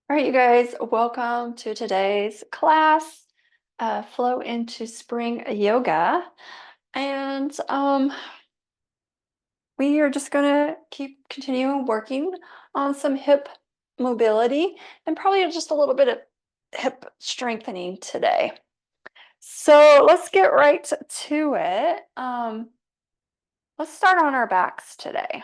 All right, you guys, welcome to today's class, Flow into Spring Yoga. And we are just gonna keep continuing working on some hip mobility and probably just a little bit of hip strengthening today. So let's get right to it. Let's start on our backs today.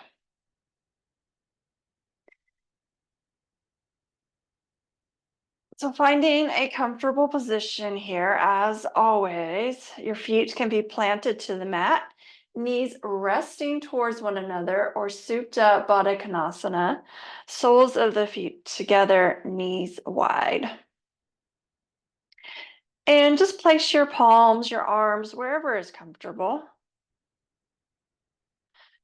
So finding a comfortable position here, as always, your feet can be planted to the mat, knees resting towards one another or Supta Baddha Konasana, soles of the feet together, knees wide. And just place your palms, your arms, wherever is comfortable.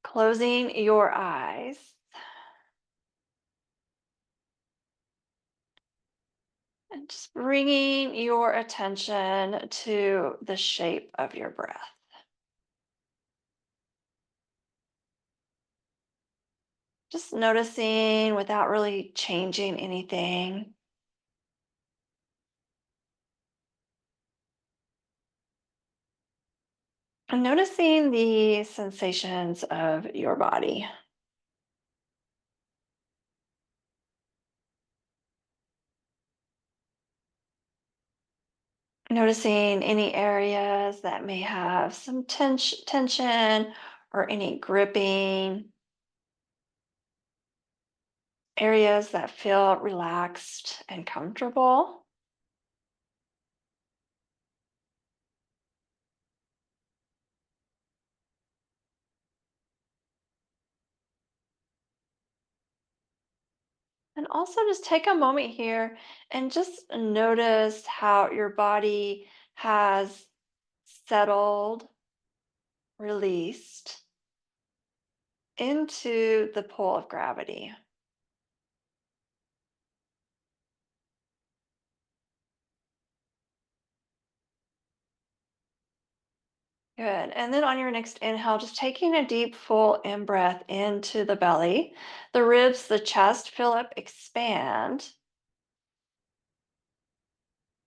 Closing your eyes. And just bringing your attention to the shape of your breath. Just noticing without really changing anything. And noticing the sensations of your body. Noticing any areas that may have some tension or any gripping. Areas that feel relaxed and comfortable. And also just take a moment here and just notice how your body has settled, released into the pull of gravity. Good. And then on your next inhale, just taking a deep, full in breath into the belly, the ribs, the chest fill up, expand.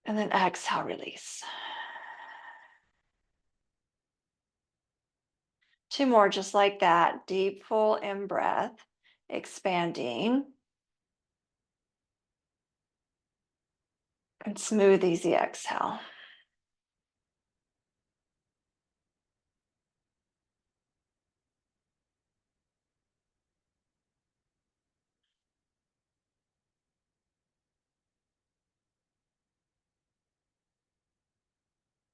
And then exhale, release. Two more just like that. Deep, full in breath, expanding. And smooth, easy exhale.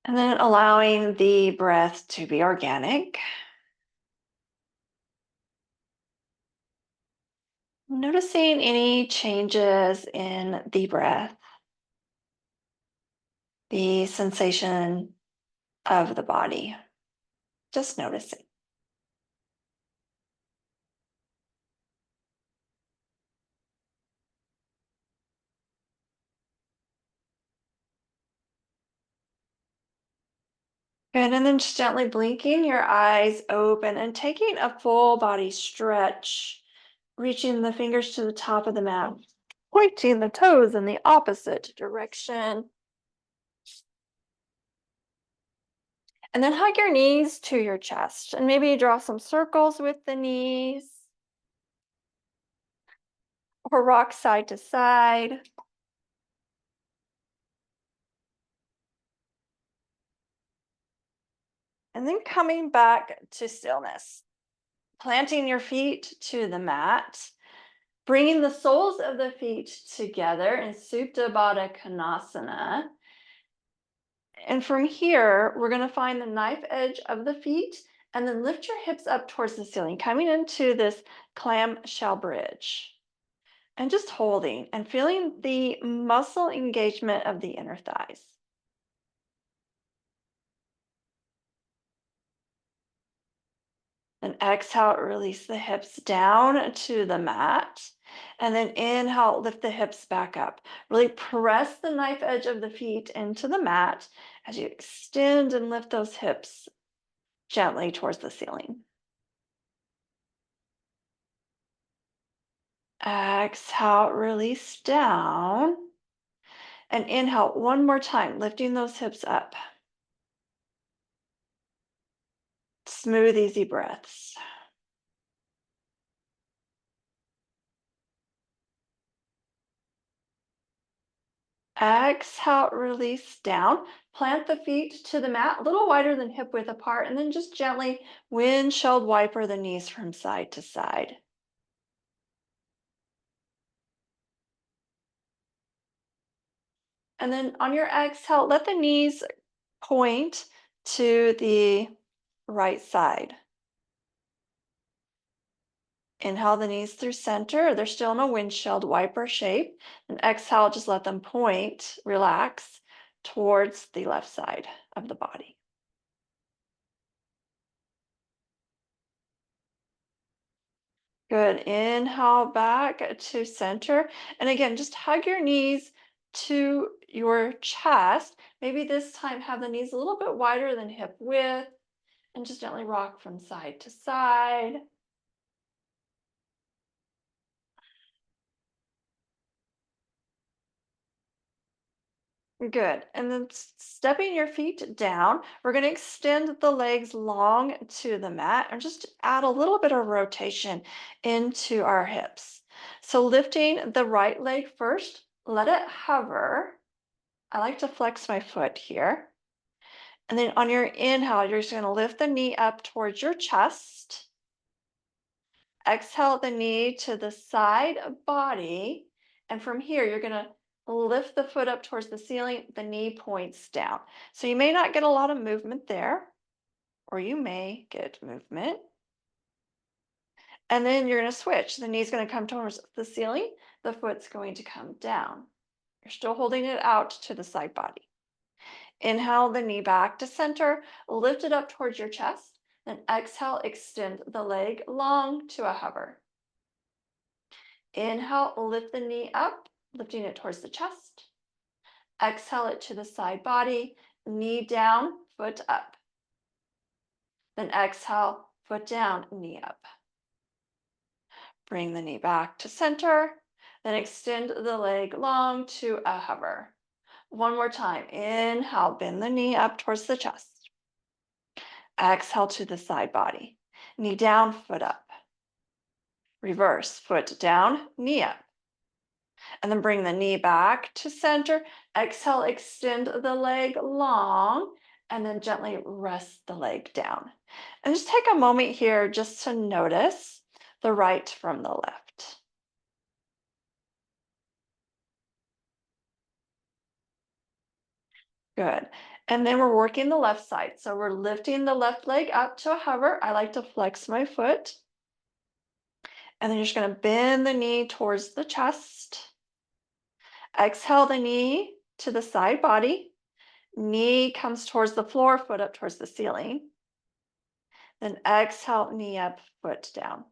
And then allowing the breath to be organic. Noticing any changes in the breath, the sensation of the body. Just noticing. Good. And then just gently blinking your eyes open and taking a full body stretch, reaching the fingers to the top of the mat, pointing the toes in the opposite direction. And then hug your knees to your chest and maybe draw some circles with the knees or rock side to side. And then coming back to stillness, planting your feet to the mat, bringing the soles of the feet together in Supta Baddha Konasana. And from here, we're going to find the knife edge of the feet and then lift your hips up towards the ceiling, coming into this clamshell bridge. And just holding and feeling the muscle engagement of the inner thighs. And exhale, release the hips down to the mat. And then inhale, lift the hips back up. Really press the knife edge of the feet into the mat as you extend and lift those hips gently towards the ceiling. Exhale, release down. And inhale one more time, lifting those hips up. Smooth, easy breaths. Exhale, release down. Plant the feet to the mat, a little wider than hip width apart, and then just gently windshield wiper the knees from side to side. And then on your exhale, let the knees point to the right side. Inhale the knees through center. They're still in a windshield wiper shape. And exhale, just let them point, relax towards the left side of the body. Good. Inhale back to center. And again, just hug your knees to your chest. Maybe this time have the knees a little bit wider than hip width and just gently rock from side to side. Good. And then stepping your feet down, we're going to extend the legs long to the mat and just add a little bit of rotation into our hips. So lifting the right leg first, let it hover. I like to flex my foot here. And then on your inhale, you're just going to lift the knee up towards your chest. Exhale the knee to the side of body. And from here, you're going to lift the foot up towards the ceiling. The knee points down. So you may not get a lot of movement there, or you may get movement. And then you're going to switch. The knee's going to come towards the ceiling. The foot's going to come down. You're still holding it out to the side body. Inhale the knee back to center. Lift it up towards your chest. Then exhale, extend the leg long to a hover. Inhale, lift the knee up, lifting it towards the chest. Exhale it to the side body, knee down, foot up. Then exhale, foot down, knee up. Bring the knee back to center. Then extend the leg long to a hover. One more time. Inhale, bend the knee up towards the chest. Exhale to the side body. Knee down, foot up. Reverse, foot down, knee up. And then bring the knee back to center. Exhale, extend the leg long, and then gently rest the leg down. And just take a moment here just to notice the right from the left. Good. And then we're working the left side. So we're lifting the left leg up to a hover. I like to flex my foot. And then you're just going to bend the knee towards the chest. Exhale the knee to the side body. Knee comes towards the floor, foot up towards the ceiling. Then exhale, knee up, foot down.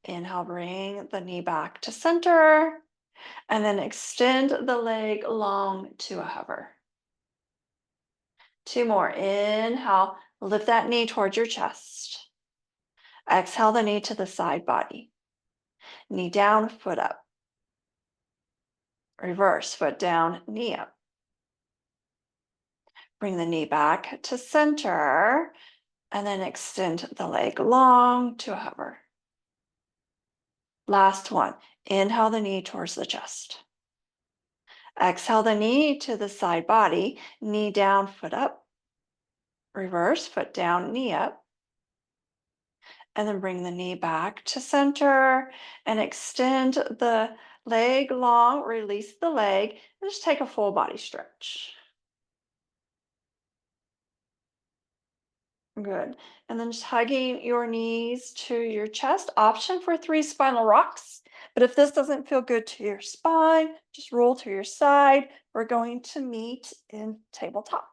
Inhale, bring the knee back to center. And then extend the leg long to a hover. Two more. Inhale, lift that knee towards your chest. Exhale the knee to the side body. Knee down, foot up. Reverse, foot down, knee up. Bring the knee back to center. And then extend the leg long to a hover. Last one. Inhale the knee towards the chest. Exhale the knee to the side body, knee down, foot up. Reverse, foot down, knee up. And then bring the knee back to center and extend the leg long, release the leg, and just take a full body stretch. Good. And then just hugging your knees to your chest. Option for 3 spinal rocks. But if this doesn't feel good to your spine, just roll to your side. We're going to meet in tabletop.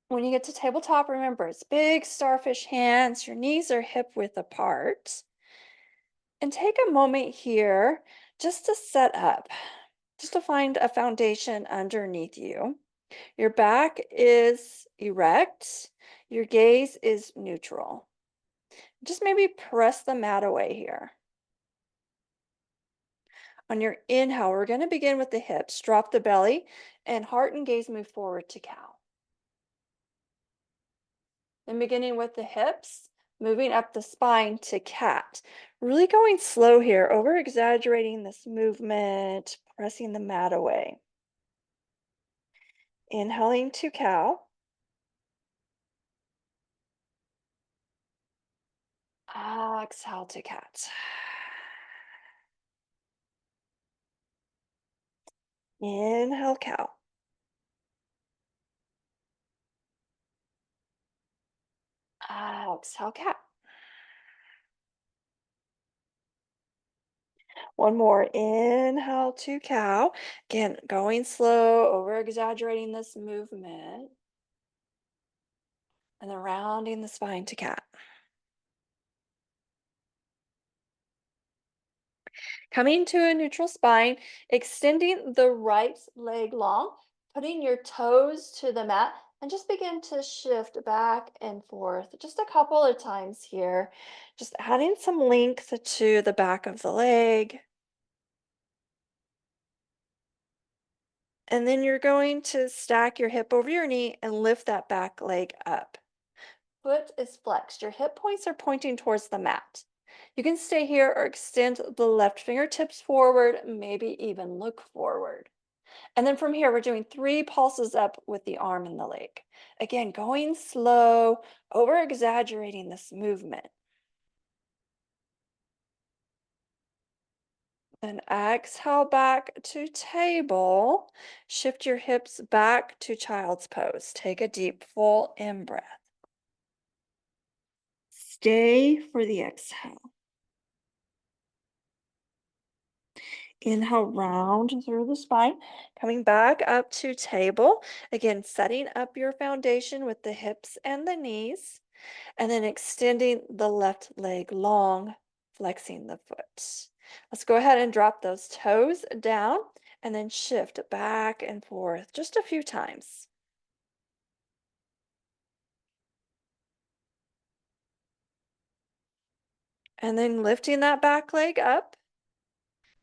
When you get to tabletop, remember it's big starfish hands. Your knees are hip width apart. And take a moment here just to set up, just to find a foundation underneath you. Your back is erect. Your gaze is neutral. Just maybe press the mat away here. On your inhale, we're going to begin with the hips. Drop the belly and heart and gaze move forward to cow. Then beginning with the hips, moving up the spine to cat. Really going slow here, over exaggerating this movement, pressing the mat away. Inhaling to cow. Exhale to cat. Inhale cow. Exhale cat. One more. Inhale to cow. Again, going slow, over exaggerating this movement. And then rounding the spine to cat. Coming to a neutral spine, extending the right leg long, putting your toes to the mat, and just begin to shift back and forth just a couple of times here. Just adding some length to the back of the leg. And then you're going to stack your hip over your knee and lift that back leg up. Foot is flexed. Your hip points are pointing towards the mat. You can stay here or extend the left fingertips forward, maybe even look forward. And then from here, we're doing 3 pulses up with the arm and the leg. Again, going slow, over exaggerating this movement. Then exhale back to table. Shift your hips back to child's pose. Take a deep, full in breath. Stay for the exhale. Inhale, round through the spine, coming back up to table. Again, setting up your foundation with the hips and the knees, and then extending the left leg long, flexing the foot. Let's go ahead and drop those toes down and then shift back and forth just a few times. And then lifting that back leg up.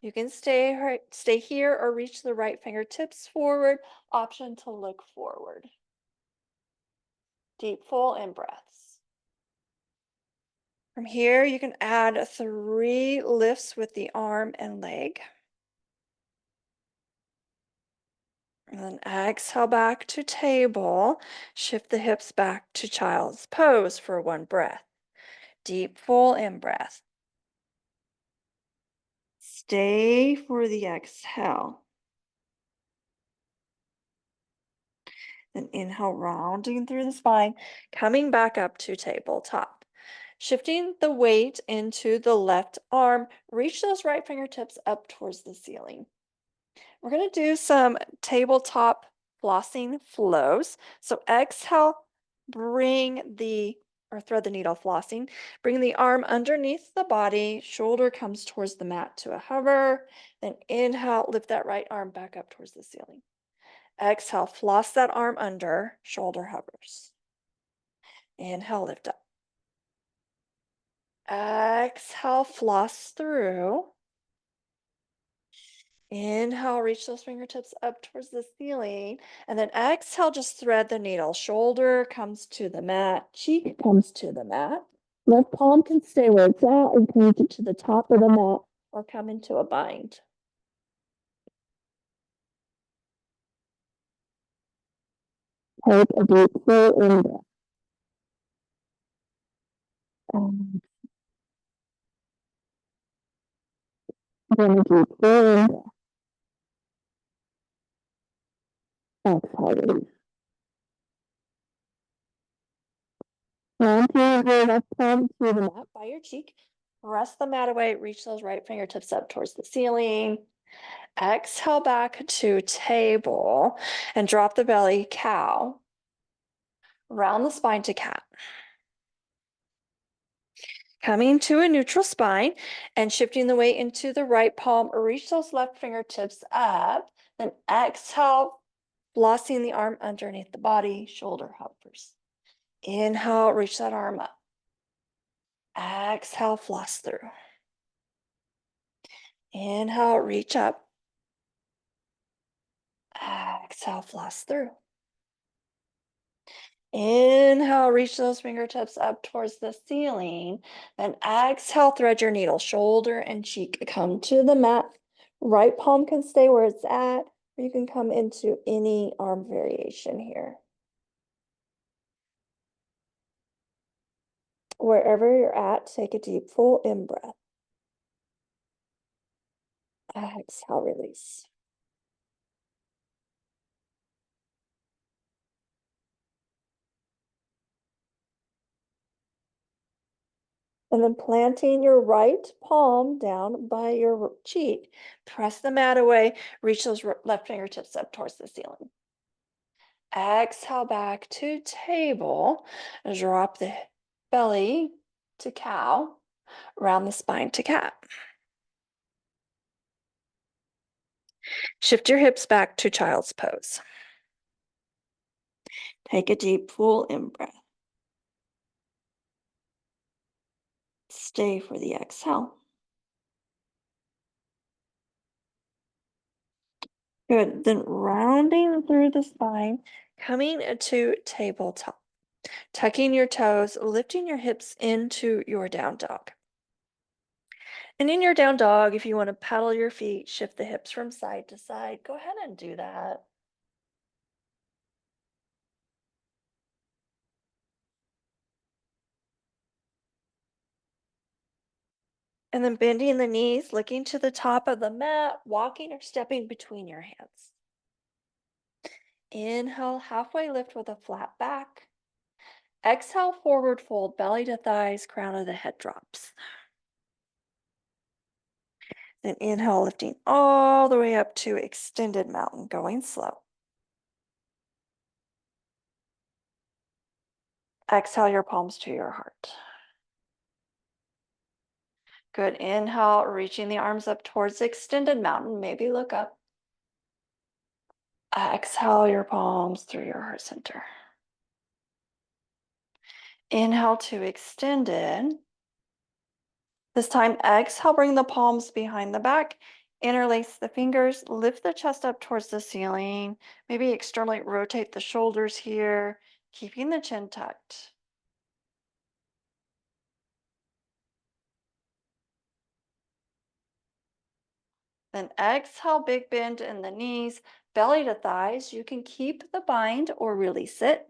You can stay here or reach the right fingertips forward. Option to look forward. Deep, full in breaths. From here, you can add 3 lifts with the arm and leg. And then exhale back to table. Shift the hips back to child's pose for 1 breath. Deep, full in breath. Stay for the exhale. Then inhale, rounding through the spine, coming back up to tabletop. Shifting the weight into the left arm, reach those right fingertips up towards the ceiling. We're going to do some tabletop flossing flows. So exhale, thread the needle flossing. Bring the arm underneath the body, shoulder comes towards the mat to a hover. Then inhale, lift that right arm back up towards the ceiling. Exhale, floss that arm under, shoulder hovers. Inhale, lift up. Exhale, floss through. Inhale, reach those fingertips up towards the ceiling. And then exhale, just thread the needle. Shoulder comes to the mat, cheek comes to the mat. Left palm can stay where it's at and point it to the top of the mat or come into a bind. Take a deep full in breath. And then a deep full in breath. Exhale, release. Planting your left palm to the mat by your cheek. Rest the mat away. Reach those right fingertips up towards the ceiling. Exhale back to table and drop the belly, cow. Round the spine to cat. Coming to a neutral spine and shifting the weight into the right palm, reach those left fingertips up. Then exhale, flossing the arm underneath the body, shoulder hovers. Inhale, reach that arm up. Exhale, floss through. Inhale, reach up. Exhale, floss through. Inhale, reach those fingertips up towards the ceiling. Then exhale, thread your needle, shoulder and cheek. Come to the mat. Right palm can stay where it's at, or you can come into any arm variation here. Wherever you're at, take a deep, full in breath. Exhale, release. And then planting your right palm down by your cheek, press the mat away, reach those left fingertips up towards the ceiling. Exhale back to table, drop the belly to cow, round the spine to cat. Shift your hips back to child's pose. Take a deep, full in breath. Stay for the exhale. Good. Then rounding through the spine, coming to tabletop. Tucking your toes, lifting your hips into your down dog. And in your down dog, if you want to pedal your feet, shift the hips from side to side, go ahead and do that. And then bending the knees, looking to the top of the mat, walking or stepping between your hands. Inhale, halfway lift with a flat back. Exhale, forward fold, belly to thighs, crown of the head drops. Then inhale, lifting all the way up to extended mountain, going slow. Exhale your palms to your heart. Good. Inhale, reaching the arms up towards extended mountain. Maybe look up. Exhale your palms through your heart center. Inhale to extended. This time, exhale, bring the palms behind the back. Interlace the fingers, lift the chest up towards the ceiling. Maybe externally rotate the shoulders here, keeping the chin tucked. Then exhale, big bend in the knees, belly to thighs. You can keep the bind or release it.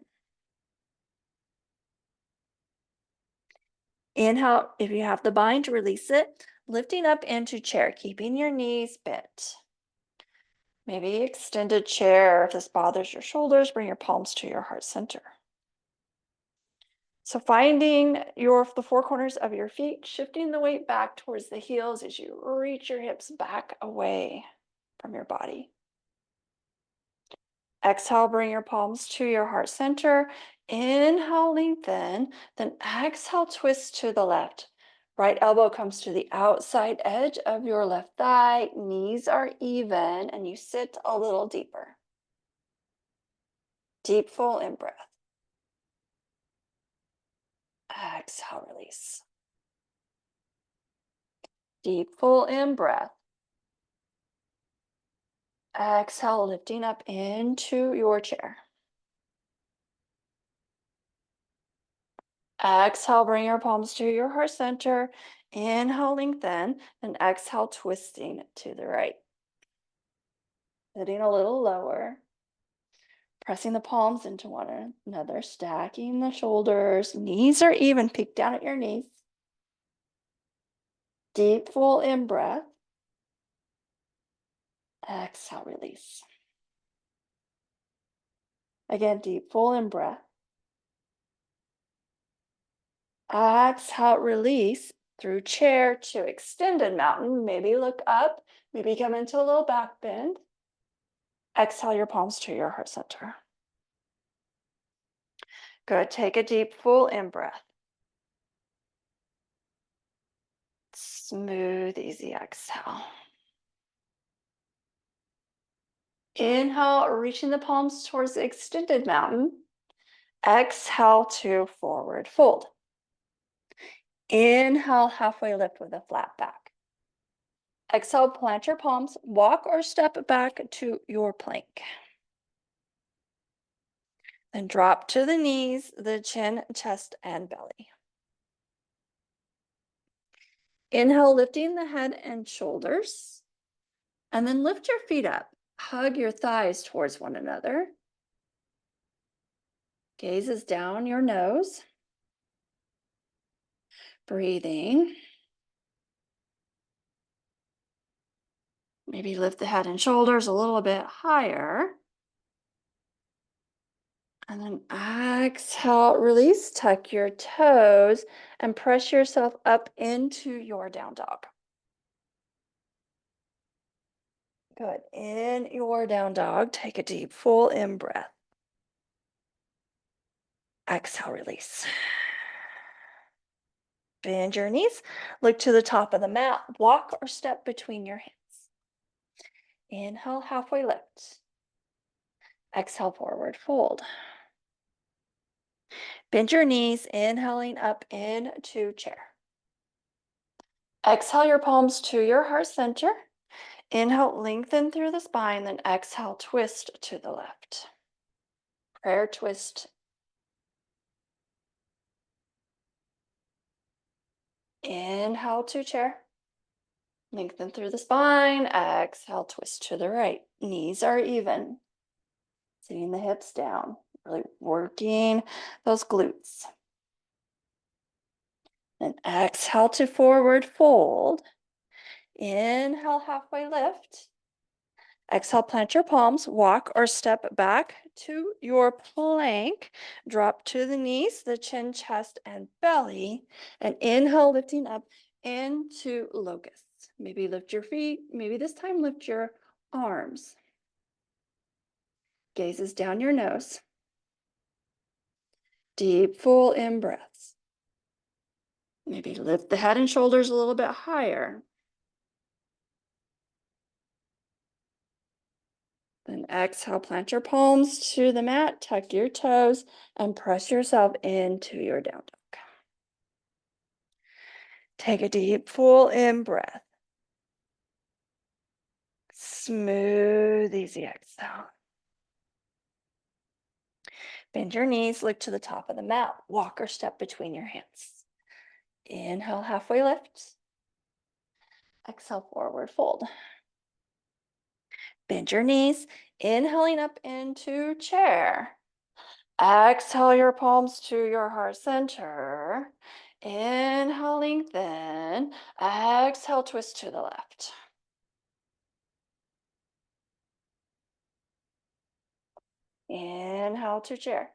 Inhale, if you have the bind, release it. Lifting up into chair, keeping your knees bent. Maybe extended chair. If this bothers your shoulders, bring your palms to your heart center. So finding the four corners of your feet, shifting the weight back towards the heels as you reach your hips back away from your body. Exhale, bring your palms to your heart center. Inhale, lengthen. Then exhale, twist to the left. Right elbow comes to the outside edge of your left thigh. Knees are even, and you sit a little deeper. Deep, full in breath. Exhale, release. Deep, full in breath. Exhale, lifting up into your chair. Exhale, bring your palms to your heart center. Inhale, lengthen, and exhale, twisting to the right. Sitting a little lower. Pressing the palms into one another, stacking the shoulders. Knees are even, peek down at your knees. Deep, full in breath. Exhale, release. Again, deep, full in breath. Exhale, release through chair to extended mountain. Maybe look up, maybe come into a little back bend. Exhale your palms to your heart center. Good. Take a deep, full in breath. Smooth, easy exhale. Inhale, reaching the palms towards the extended mountain. Exhale to forward fold. Inhale, halfway lift with a flat back. Exhale, plant your palms, walk or step back to your plank. Then drop to the knees, the chin, chest, and belly. Inhale, lifting the head and shoulders. And then lift your feet up. Hug your thighs towards one another. Gaze is down your nose. Breathing. Maybe lift the head and shoulders a little bit higher. And then exhale, release, tuck your toes, and press yourself up into your down dog. Good. In your down dog, take a deep, full in breath. Exhale, release. Bend your knees, look to the top of the mat, walk or step between your hands. Inhale, halfway lift. Exhale, forward fold. Bend your knees, inhaling up into chair. Exhale your palms to your heart center. Inhale, lengthen through the spine, then exhale, twist to the left. Prayer twist. Inhale to chair. Lengthen through the spine. Exhale, twist to the right. Knees are even. Sitting the hips down. Really working those glutes. Then exhale to forward fold. Inhale, halfway lift. Exhale, plant your palms, walk or step back to your plank. Drop to the knees, the chin, chest, and belly. And inhale, lifting up into locusts. Maybe lift your feet. Maybe this time lift your arms. Gaze is down your nose. Deep, full in breaths. Maybe lift the head and shoulders a little bit higher. Then exhale, plant your palms to the mat, tuck your toes, and press yourself into your down dog. Take a deep, full in breath. Smooth, easy exhale. Bend your knees, look to the top of the mat, walk or step between your hands. Inhale, halfway lift. Exhale, forward fold. Bend your knees, inhaling up into chair. Exhale your palms to your heart center. Inhale, lengthen. Exhale, twist to the left. Inhale to chair.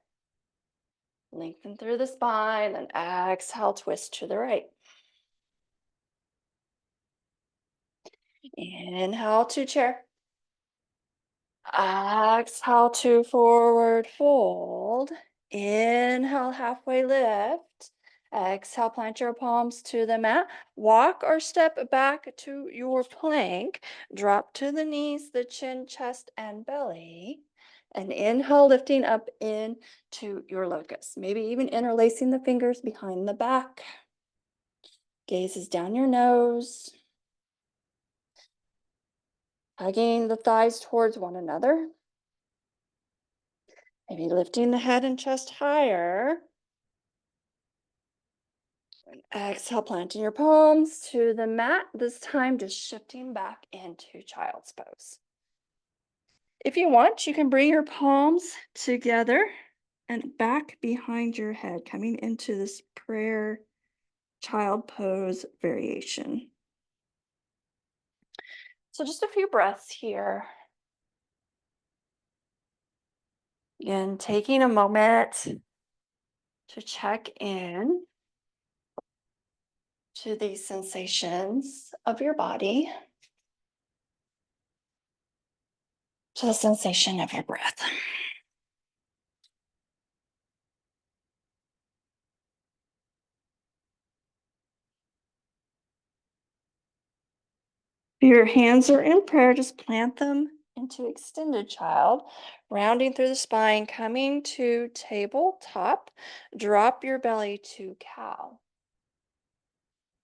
Lengthen through the spine, and exhale, twist to the right. Inhale to chair. Exhale to forward fold. Inhale, halfway lift. Exhale, plant your palms to the mat. Walk or step back to your plank. Drop to the knees, the chin, chest, and belly. And inhale, lifting up into your locust. Maybe even interlacing the fingers behind the back. Gaze is down your nose. Hugging the thighs towards one another. Maybe lifting the head and chest higher. And exhale, planting your palms to the mat. This time just shifting back into child's pose. If you want, you can bring your palms together and back behind your head, coming into this prayer child pose variation. So just a few breaths here. Again, taking a moment to check in to these sensations of your body, to the sensation of your breath. If your hands are in prayer, just plant them into extended child, rounding through the spine, coming to tabletop. Drop your belly to cow.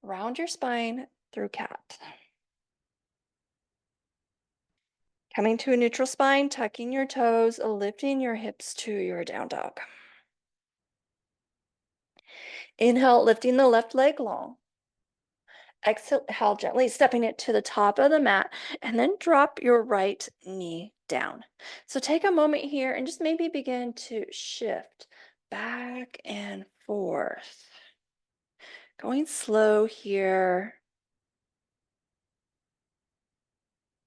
Round your spine through cat. Coming to a neutral spine, tucking your toes, lifting your hips to your down dog. Inhale, lifting the left leg long. Exhale, gently stepping it to the top of the mat, and then drop your right knee down. So take a moment here and just maybe begin to shift back and forth. Going slow here.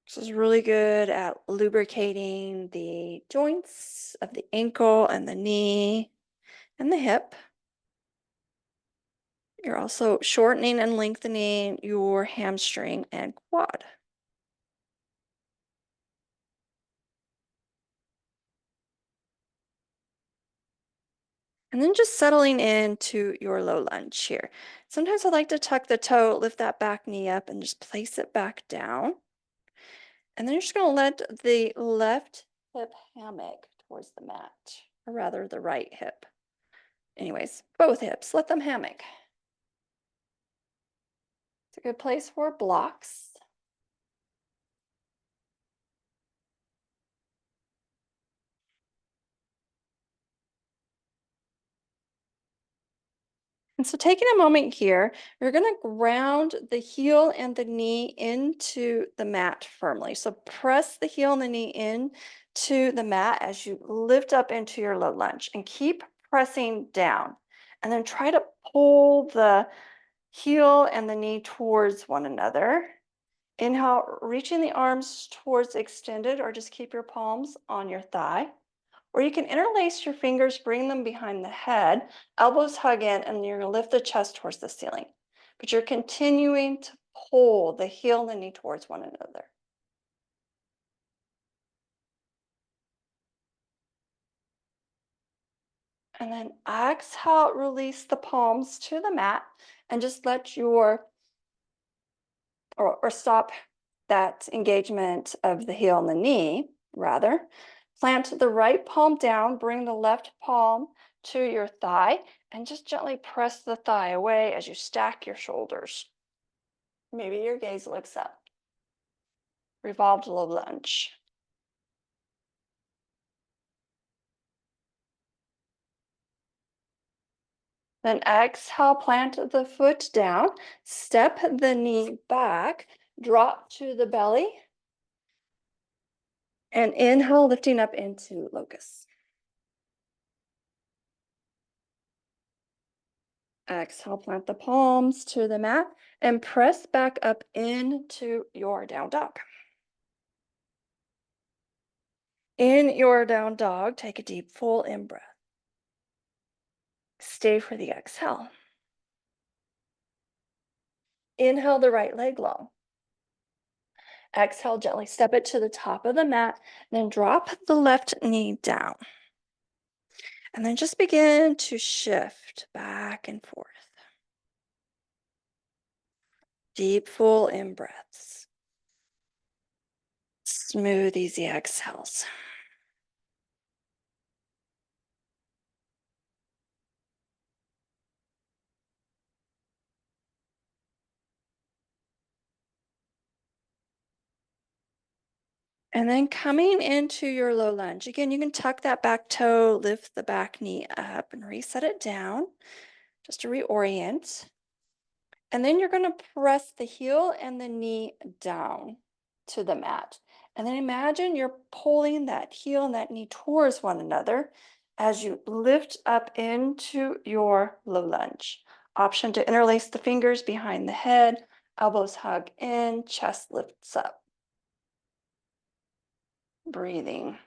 This is really good at lubricating the joints of the ankle and the knee and the hip. You're also shortening and lengthening your hamstring and quad. And then just settling into your low lunge here. Sometimes I like to tuck the toe, lift that back knee up, and just place it back down. And then you're just going to let the left hip hammock towards the mat, or rather the right hip. Anyways, both hips, let them hammock. It's a good place for blocks. And so taking a moment here, you're going to ground the heel and the knee into the mat firmly. So press the heel and the knee in to the mat as you lift up into your low lunge and keep pressing down. And then try to pull the heel and the knee towards one another. Inhale, reaching the arms towards extended, or just keep your palms on your thigh. Or you can interlace your fingers, bring them behind the head, elbows hug in, and you're going to lift the chest towards the ceiling. But you're continuing to pull the heel and the knee towards one another. And then exhale, release the palms to the mat and just let your, or stop that engagement of the heel and the knee, rather. Plant the right palm down, bring the left palm to your thigh, and just gently press the thigh away as you stack your shoulders. Maybe your gaze looks up. Revolved low lunge. Then exhale, plant the foot down, step the knee back, drop to the belly, and inhale, lifting up into locust. Exhale, plant the palms to the mat and press back up into your down dog. In your down dog, take a deep, full in breath. Stay for the exhale. Inhale the right leg long. Exhale, gently step it to the top of the mat, then drop the left knee down. And then just begin to shift back and forth. Deep, full in breaths. Smooth, easy exhales. And then coming into your low lunge. Again, you can tuck that back toe, lift the back knee up, and reset it down just to reorient. And then you're going to press the heel and the knee down to the mat. And then imagine you're pulling that heel and that knee towards one another as you lift up into your low lunge. Option to interlace the fingers behind the head, elbows hug in, chest lifts up. Breathing.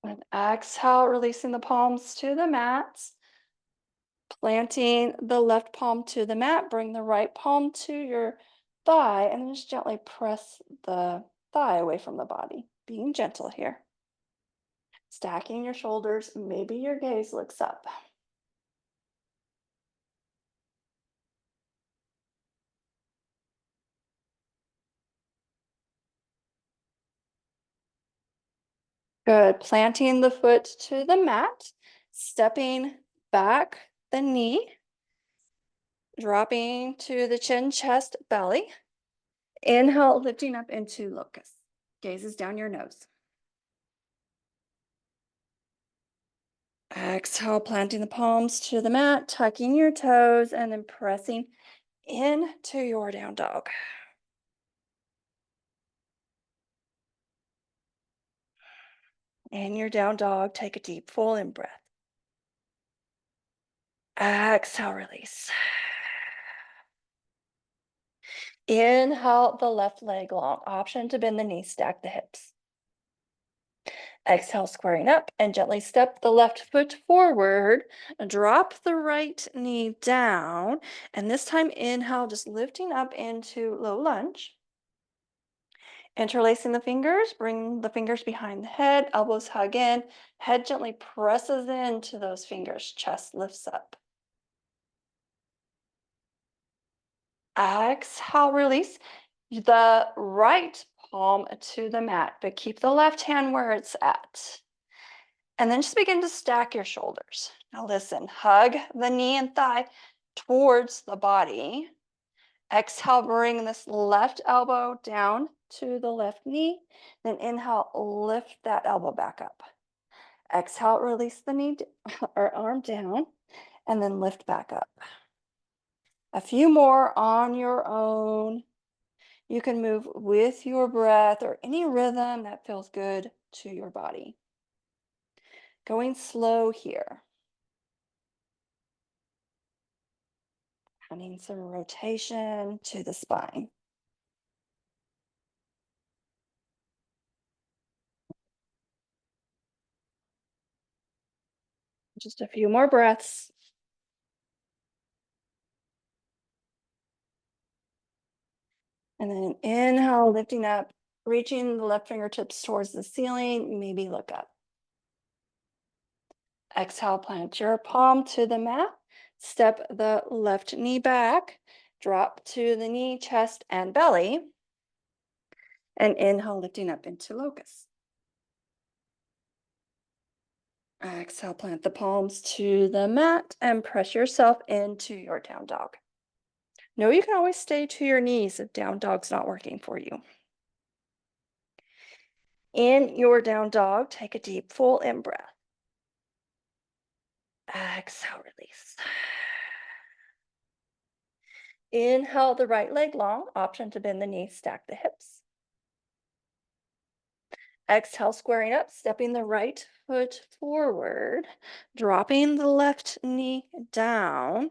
And exhale, releasing the palms to the mat. Planting the left palm to the mat, bring the right palm to your thigh, and then just gently press the thigh away from the body. Being gentle here. Stacking your shoulders, maybe your gaze looks up. Good. Planting the foot to the mat, stepping back the knee, dropping to the chin, chest, belly. Inhale, lifting up into locust. Gazes down your nose. Exhale, planting the palms to the mat, tucking your toes, and then pressing into your down dog. In your down dog, take a deep, full in breath. Exhale, release. Inhale the left leg long. Option to bend the knees, stack the hips. Exhale, squaring up, and gently step the left foot forward. Drop the right knee down. And this time, inhale, just lifting up into low lunge. Interlacing the fingers, bring the fingers behind the head, elbows hug in, head gently presses into those fingers, chest lifts up. Exhale, release the right palm to the mat, but keep the left hand where it's at. And then just begin to stack your shoulders. Now listen, hug the knee and thigh towards the body. Exhale, bring this left elbow down to the left knee. Then inhale, lift that elbow back up. Exhale, release the knee or arm down, and then lift back up. A few more on your own. You can move with your breath or any rhythm that feels good to your body. Going slow here. Adding some rotation to the spine. Just a few more breaths. And then inhale, lifting up, reaching the left fingertips towards the ceiling, maybe look up. Exhale, plant your palm to the mat. Step the left knee back. Drop to the knee, chest, and belly. And inhale, lifting up into locust. Exhale, plant the palms to the mat and press yourself into your down dog. No, you can always stay to your knees if down dog's not working for you. In your down dog, take a deep, full in breath. Exhale, release. Inhale the right leg long, option to bend the knees, stack the hips. Exhale, squaring up, stepping the right foot forward, dropping the left knee down.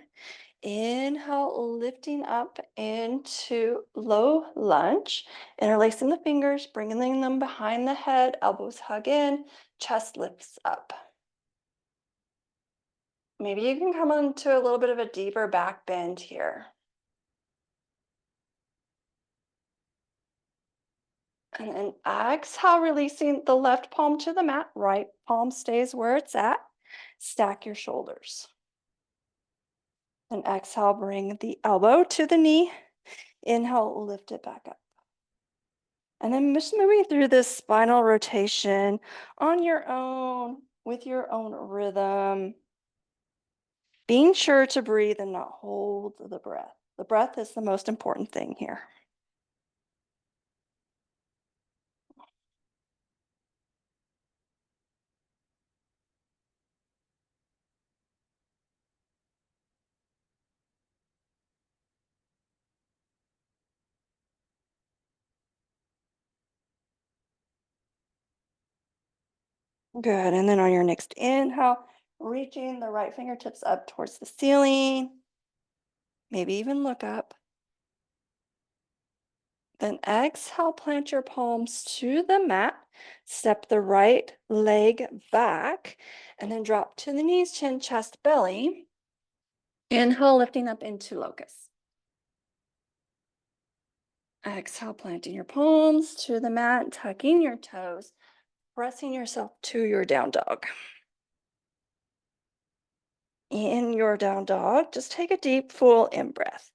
Inhale, lifting up into low lunge, interlacing the fingers, bringing them behind the head, elbows hug in, chest lifts up. Maybe you can come into a little bit of a deeper back bend here. And then exhale, releasing the left palm to the mat, right palm stays where it's at. Stack your shoulders. And exhale, bring the elbow to the knee. Inhale, lift it back up. And then just moving through this spinal rotation on your own, with your own rhythm. Being sure to breathe and not hold the breath. The breath is the most important thing here. Good. And then on your next inhale, reaching the right fingertips up towards the ceiling. Maybe even look up. Then exhale, plant your palms to the mat. Step the right leg back. And then drop to the knees, chin, chest, belly. Inhale, lifting up into locust. Exhale, planting your palms to the mat, tucking your toes, pressing yourself to your down dog. In your down dog, just take a deep, full in breath.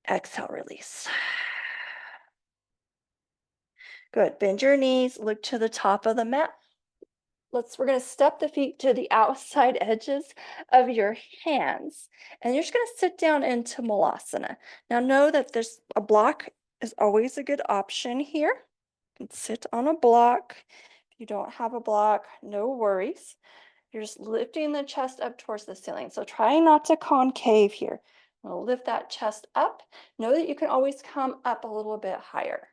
Exhale, release. Good. Bend your knees, look to the top of the mat. We're going to step the feet to the outside edges of your hands. And you're just going to sit down into Malasana. Now know that there's a block is always a good option here. You can sit on a block. If you don't have a block, no worries. You're just lifting the chest up towards the ceiling. So try not to concave here. We'll lift that chest up. Know that you can always come up a little bit higher.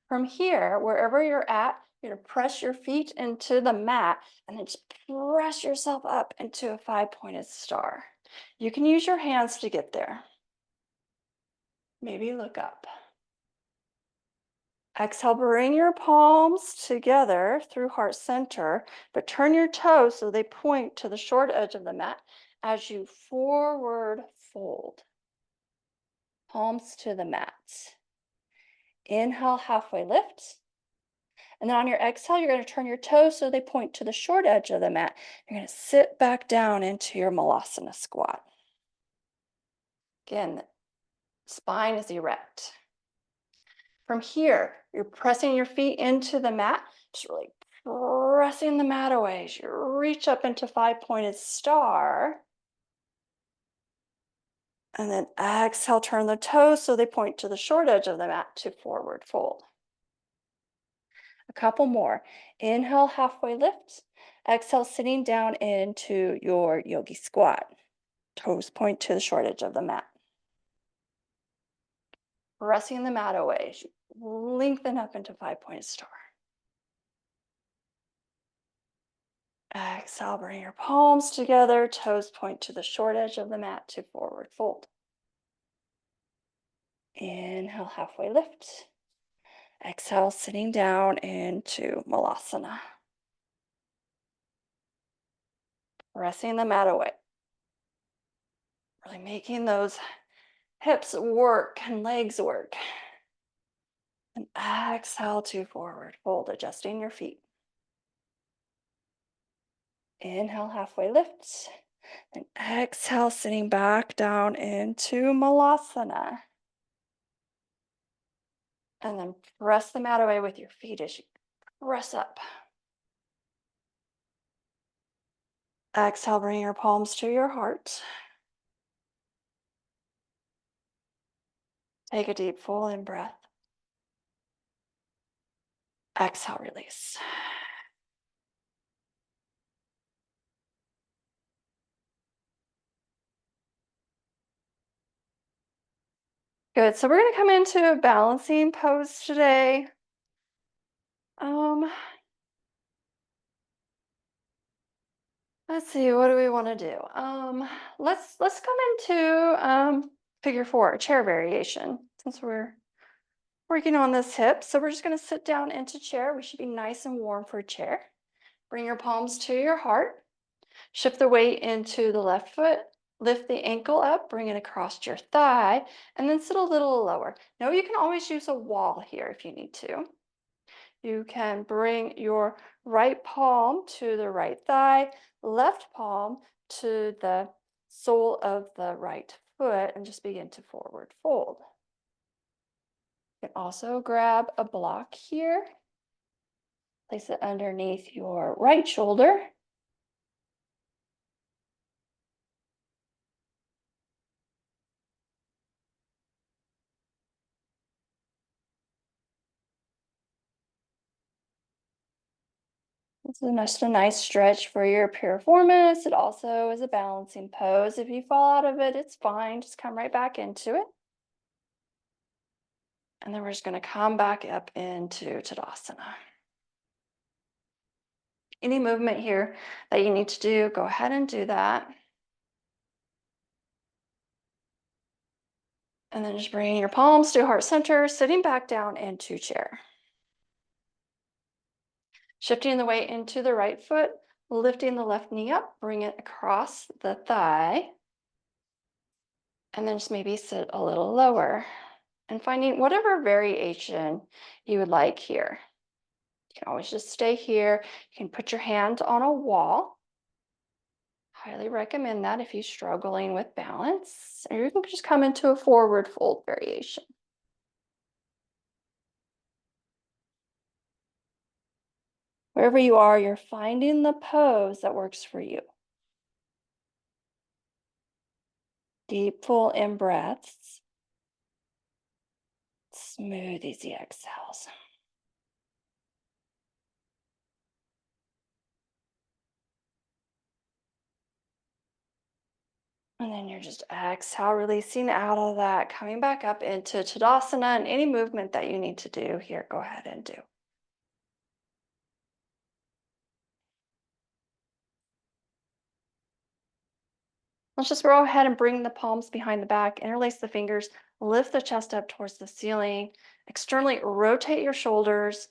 From here, wherever you're at, you're going to press your feet into the mat and then just press yourself up into a 5-pointed star. You can use your hands to get there. Maybe look up. Exhale, bring your palms together through heart center, but turn your toes so they point to the short edge of the mat as you forward fold. Palms to the mat. Inhale, halfway lift. And then on your exhale, you're going to turn your toes so they point to the short edge of the mat. You're going to sit back down into your Malasana squat. Again, spine is erect. From here, you're pressing your feet into the mat, just really pressing the mat away as you reach up into 5-pointed star. And then exhale, turn the toes so they point to the short edge of the mat to forward fold. A couple more. Inhale, halfway lift. Exhale, sitting down into your yogi squat. Toes point to the short edge of the mat. Pressing the mat away as you lengthen up into 5-pointed star. Exhale, bring your palms together. Toes point to the short edge of the mat to forward fold. Inhale, halfway lift. Exhale, sitting down into Malasana. Pressing the mat away. Really making those hips work and legs work. And exhale to forward fold, adjusting your feet. Inhale, halfway lift. And exhale, sitting back down into Malasana. And then press the mat away with your feet as you press up. Exhale, bring your palms to your heart. Take a deep, full in breath. Exhale, release. Good. So we're going to come into a balancing pose today. Let's see, what do we want to do? Let's come into figure 4, a chair variation, since we're working on this hip. So we're just going to sit down into chair. We should be nice and warm for a chair. Bring your palms to your heart. Shift the weight into the left foot. Lift the ankle up, bring it across your thigh, and then sit a little lower. Now you can always use a wall here if you need to. You can bring your right palm to the right thigh, left palm to the sole of the right foot, and just begin to forward fold. You can also grab a block here, place it underneath your right shoulder. This is just a nice stretch for your piriformis. It also is a balancing pose. If you fall out of it, it's fine. Just come right back into it. And then we're just going to come back up into Tadasana. Any movement here that you need to do, go ahead and do that. And then just bringing your palms to heart center, sitting back down into chair. Shifting the weight into the right foot, lifting the left knee up, bring it across the thigh. And then just maybe sit a little lower and finding whatever variation you would like here. You can always just stay here. You can put your hand on a wall. Highly recommend that if you're struggling with balance. Or you can just come into a forward fold variation. Wherever you are, you're finding the pose that works for you. Deep, full in breaths. Smooth, easy exhales. And then you're just exhale, releasing out of that, coming back up into Tadasana, and any movement that you need to do here, go ahead and do. Let's just go ahead and bring the palms behind the back, interlace the fingers, lift the chest up towards the ceiling, externally rotate your shoulders,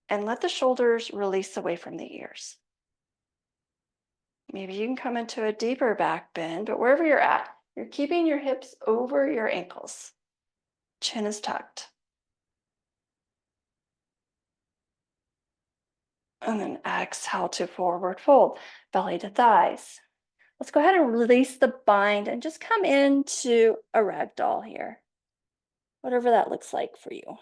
and let the shoulders release away from the ears. Maybe you can come into a deeper back bend, but wherever you're at, you're keeping your hips over your ankles. Chin is tucked. And then exhale to forward fold, belly to thighs. Let's go ahead and release the bind and just come into a ragdoll here, whatever that looks like for you.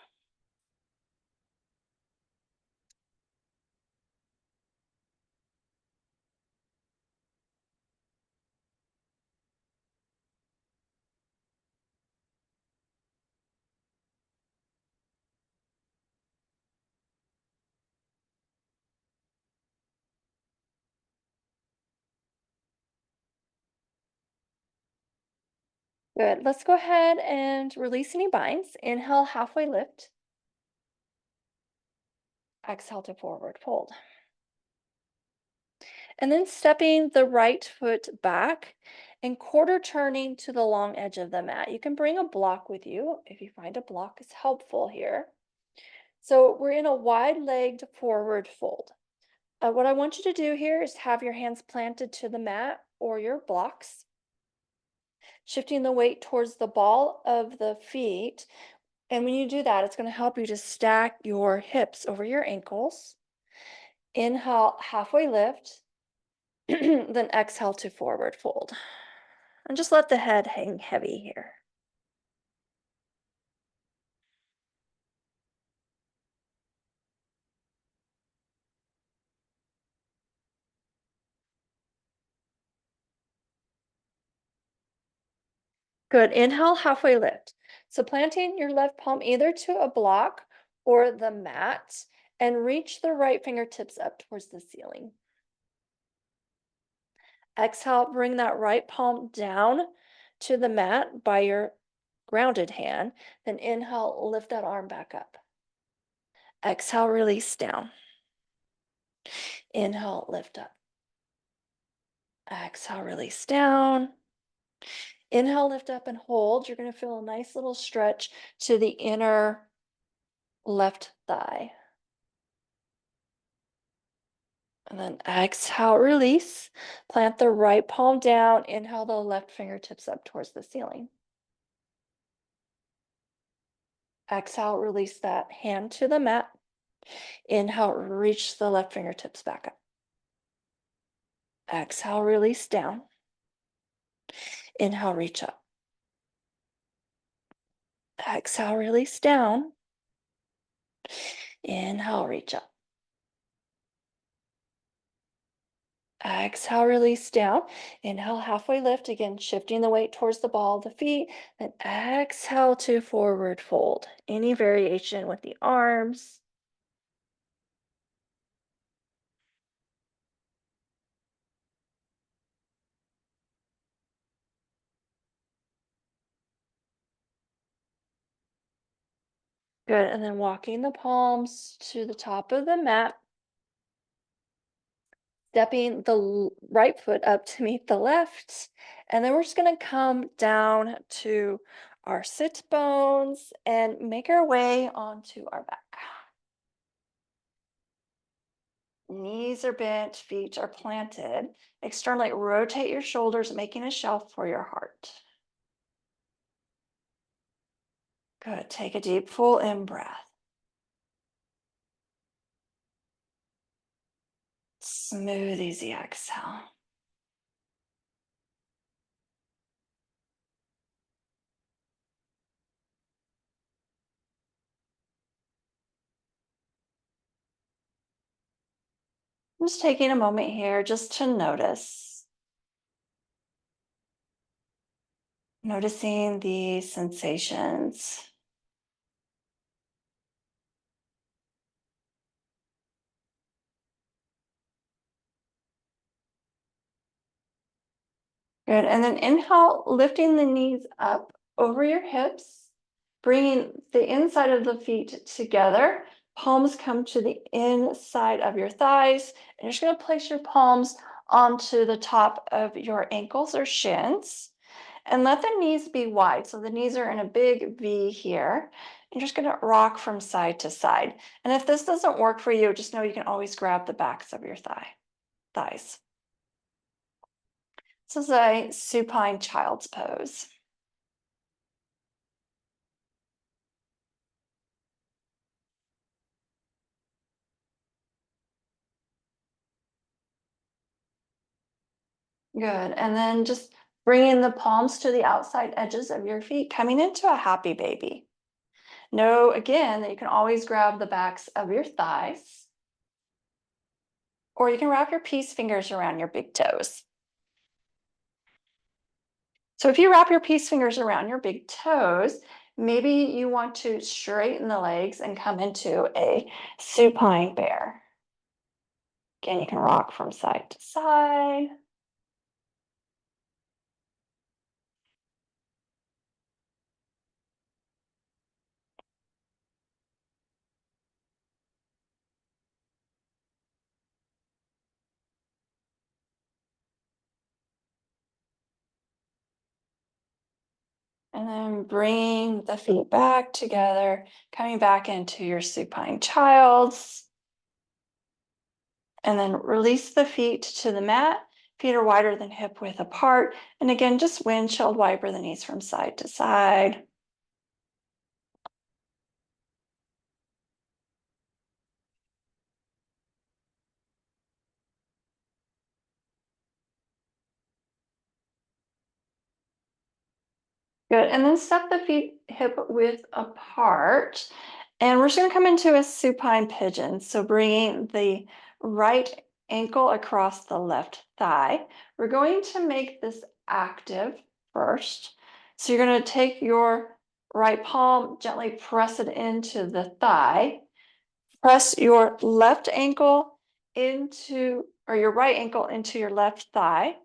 Good. Let's go ahead and release any binds. Inhale, halfway lift. Exhale to forward fold. And then stepping the right foot back and quarter turning to the long edge of the mat. You can bring a block with you if you find a block is helpful here. So we're in a wide-legged forward fold. What I want you to do here is have your hands planted to the mat or your blocks, shifting the weight towards the ball of the feet. And when you do that, it's going to help you to stack your hips over your ankles. Inhale, halfway lift, then exhale to forward fold. And just let the head hang heavy here. Good. Inhale, halfway lift. So planting your left palm either to a block or the mat and reach the right fingertips up towards the ceiling. Exhale, bring that right palm down to the mat by your grounded hand. Then inhale, lift that arm back up. Exhale, release down. Inhale, lift up. Exhale, release down. Inhale, lift up and hold. You're going to feel a nice little stretch to the inner left thigh. And then exhale, release. Plant the right palm down. Inhale the left fingertips up towards the ceiling. Exhale, release that hand to the mat. Inhale, reach the left fingertips back up. Exhale, release down. Inhale, reach up. Exhale, release down. Inhale, reach up. Exhale, release down. Inhale, halfway lift. Again, shifting the weight towards the ball of the feet. Then exhale to forward fold. Any variation with the arms. Good. And then walking the palms to the top of the mat. Stepping the right foot up to meet the left. And then we're just going to come down to our sit bones and make our way onto our back. Knees are bent, feet are planted. Externally rotate your shoulders, making a shelf for your heart. Good. Take a deep, full in breath. Smooth, easy exhale. Just taking a moment here just to notice. Noticing the sensations. Good. And then inhale, lifting the knees up over your hips, bringing the inside of the feet together. Palms come to the inside of your thighs. And you're just going to place your palms onto the top of your ankles or shins. And let the knees be wide. So the knees are in a big V here. And you're just going to rock from side to side. And if this doesn't work for you, just know you can always grab the backs of your thighs. This is a supine child's pose. Good. And then just bringing the palms to the outside edges of your feet, coming into a happy baby. Know again that you can always grab the backs of your thighs, or you can wrap your peace fingers around your big toes. So if you wrap your peace fingers around your big toes, maybe you want to straighten the legs and come into a supine bear. Again, you can rock from side to side. And then bring the feet back together, coming back into your supine child's. And then release the feet to the mat. Feet are wider than hip width apart. And again, just windshield wiper the knees from side to side. Good. And then step the feet hip width apart. And we're just going to come into a supine pigeon. So bringing the right ankle across the left thigh. We're going to make this active first. So you're going to take your right palm, gently press it into the thigh. Press your left ankle into, or your right ankle into your left thigh,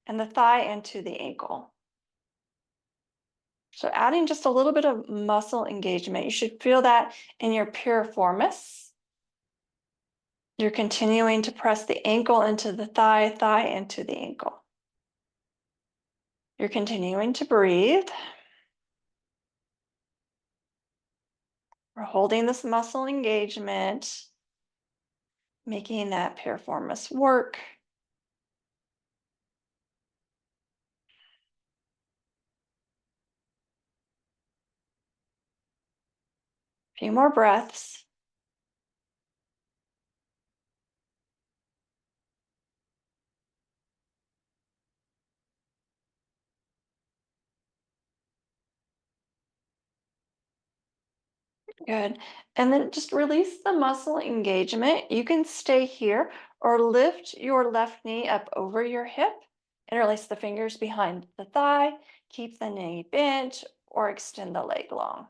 and the thigh into the ankle. So adding just a little bit of muscle engagement. You should feel that in your piriformis. You're continuing to press the ankle into the thigh, thigh into the ankle. You're continuing to breathe. We're holding this muscle engagement, making that piriformis work. A few more breaths. Good. And then just release the muscle engagement. You can stay here or lift your left knee up over your hip. Interlace the fingers behind the thigh. Keep the knee bent or extend the leg long.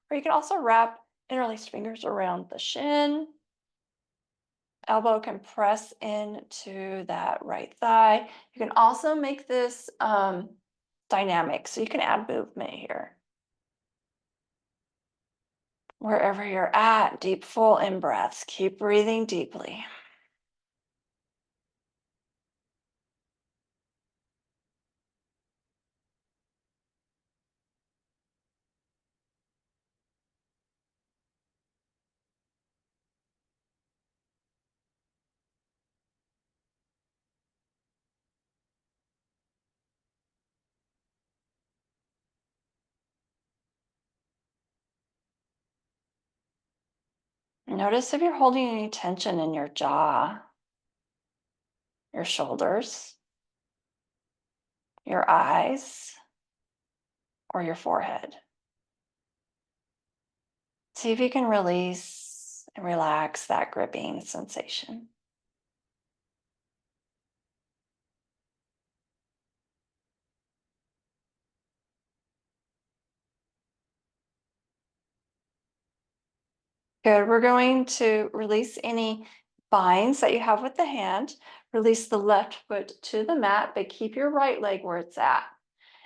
Or you can also wrap interlaced fingers around the shin. Elbow can press into that right thigh. You can also make this dynamic. So you can add movement here. Wherever you're at, deep full in breaths. Keep breathing deeply. Notice if you're holding any tension in your jaw, your shoulders, your eyes, or your forehead. See if you can release and relax that gripping sensation. Good. We're going to release any binds that you have with the hand. Release the left foot to the mat, but keep your right leg where it's at.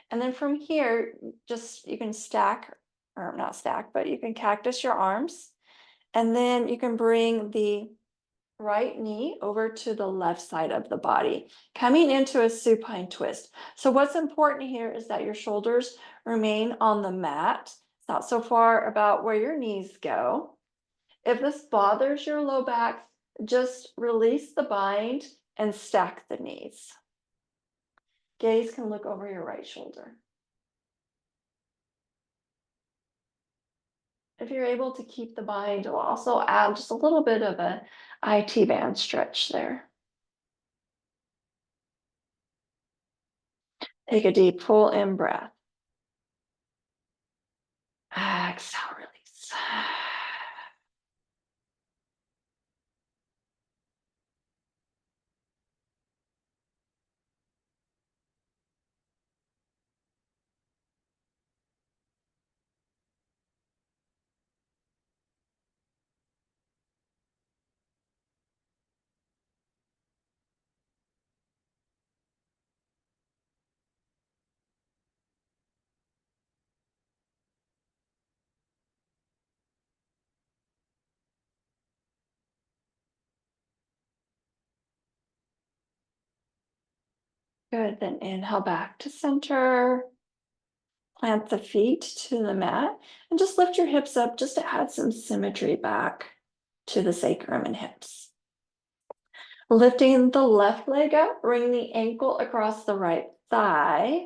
And then from here, just you can stack, or not stack, but you can cactus your arms. And then you can bring the right knee over to the left side of the body, coming into a supine twist. So what's important here is that your shoulders remain on the mat. It's not so far about where your knees go. If this bothers your low back, just release the bind and stack the knees. Gaze can look over your right shoulder. If you're able to keep the bind, we'll also add just a little bit of a IT band stretch there. Take a deep full in breath. Exhale, release. Good, then inhale back to center. Plant the feet to the mat and just lift your hips up just to add some symmetry back to the sacrum and hips. Lifting the left leg up, bring the ankle across the right thigh.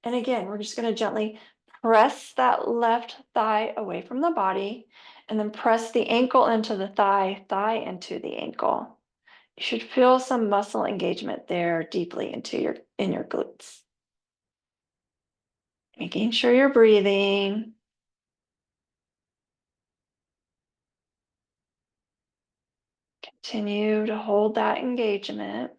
And again, we're just going to gently press that left thigh away from the body and then press the ankle into the thigh, thigh into the ankle. You should feel some muscle engagement there deeply into your glutes. Making sure you're breathing. Continue to hold that engagement.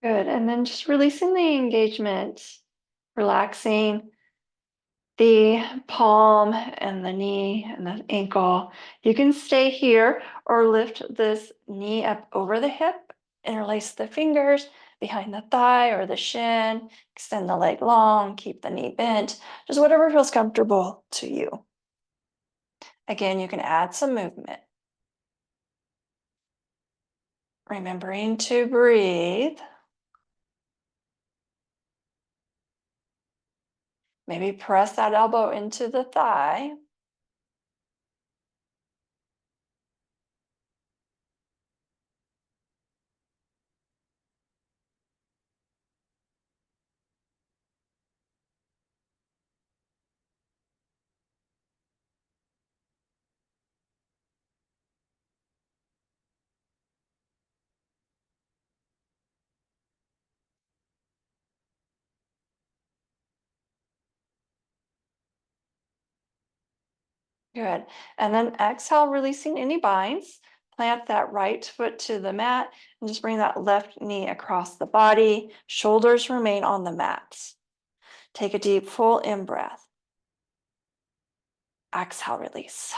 Good. And then just releasing the engagement, relaxing the palm and the knee and the ankle. You can stay here or lift this knee up over the hip, interlace the fingers behind the thigh or the shin, extend the leg long, keep the knee bent, just whatever feels comfortable to you. Again, you can add some movement. Remembering to breathe. Maybe press that elbow into the thigh. Good. And then exhale, releasing any binds. Plant that right foot to the mat and just bring that left knee across the body. Shoulders remain on the mat. Take a deep, full in breath. Exhale, release.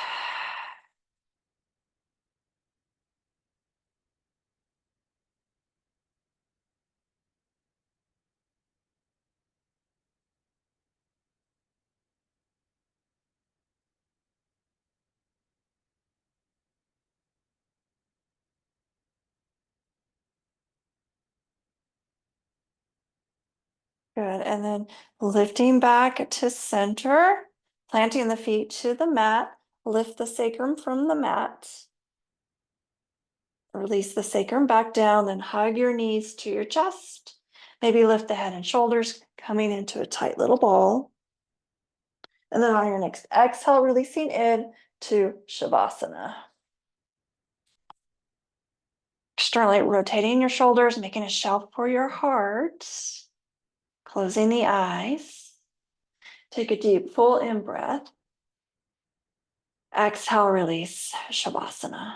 Good. And then lifting back to center, planting the feet to the mat. Lift the sacrum from the mat. Release the sacrum back down, then hug your knees to your chest. Maybe lift the head and shoulders, coming into a tight little ball. And then on your next exhale, releasing in, to Shavasana. Externally rotating your shoulders, making a shelf for your heart. Closing the eyes. Take a deep, full in breath. Exhale, release, Shavasana.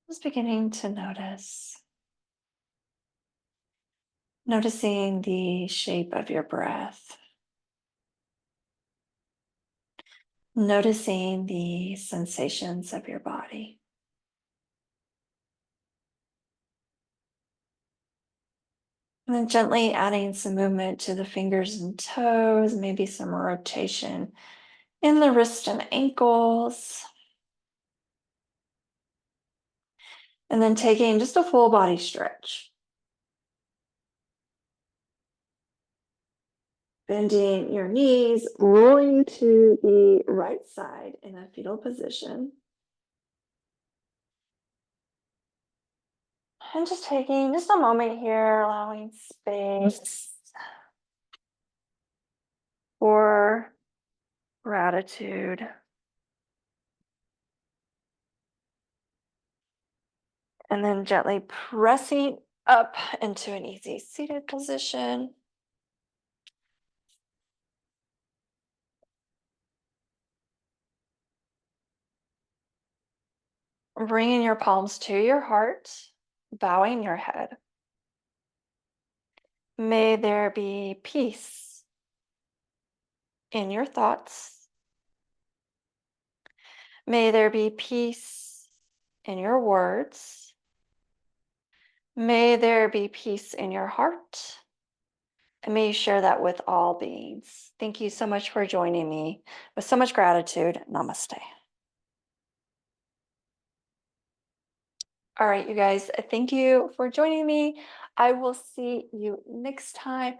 Just beginning to notice. Noticing the shape of your breath. Noticing the sensations of your body. And then gently adding some movement to the fingers and toes, maybe some rotation in the wrists and ankles. And then taking just a full body stretch. Bending your knees, rolling to the right side in a fetal position. And just taking just a moment here, allowing space for gratitude. And then gently pressing up into an easy seated position. Bringing your palms to your heart, bowing your head. May there be peace in your thoughts. May there be peace in your words. May there be peace in your heart. And may you share that with all beings. Thank you so much for joining me. With so much gratitude, namaste. All right, you guys, thank you for joining me. I will see you next time.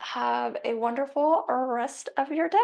Have a wonderful rest of your day.